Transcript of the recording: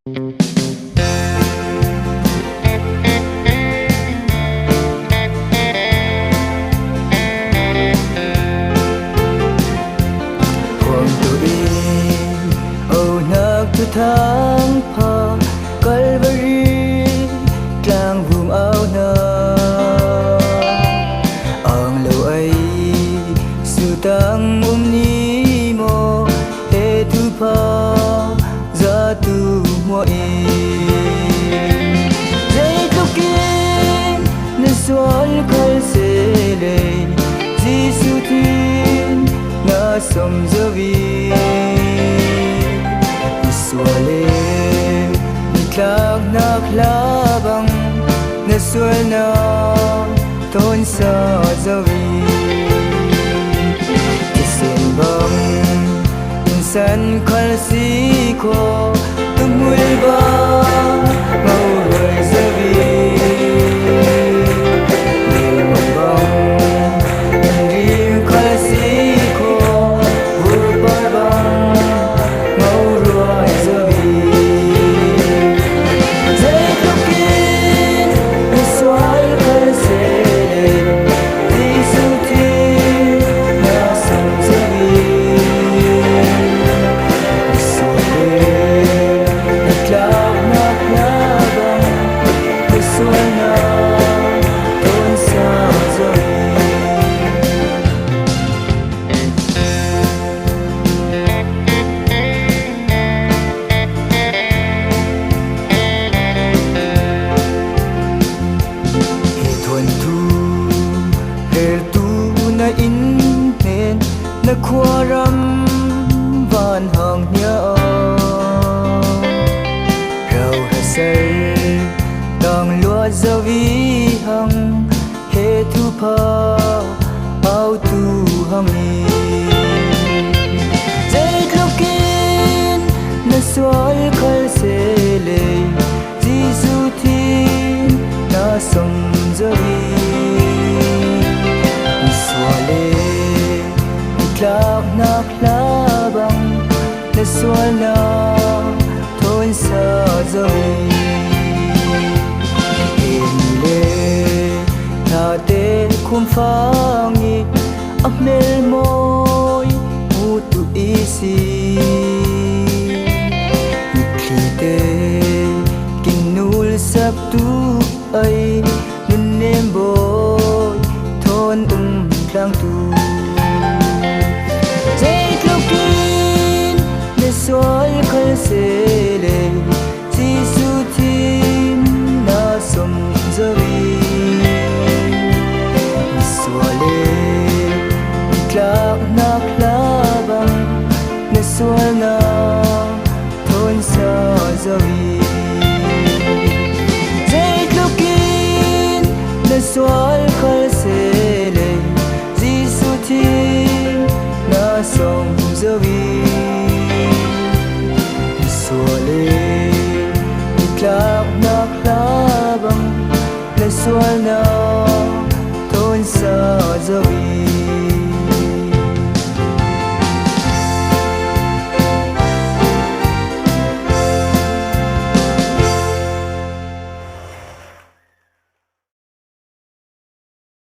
ทางพากลบรีกลางvùng áo nơ ang lâu ấy sự tăng ni mô hệ thu pa ra tu mua dây tóc kia nên xoắn khơi sẽ đầy Giêsu tin ngã sông giờ vi Sualim niklag naklabang Nasual na ton sa zawi Kisimbang Insan kalsi ko Tumul ba Mauray zawi Nilmabang Nandrim kalsi ko Bubarbang Mauray na khoaram van hang nya rau hasar tang lua zawi hang he thu pa au tu hang ni dây lokin na soal khal se le Giêsu tin na som zawi Klak naklabang Nasual na Ton sa zawi Inle Tate kumfangi Akmel mo'y Mutu isi Iklite Kinul sabtu ay Nunem boy Ton klang tu Soal khal se le Giêsu tin na som zawi Suale klak naklabang na sual na ton sa zawi Zait lukin na soal khal se le Giêsu tin na som zawi Suale, iklak naklabang Nasual na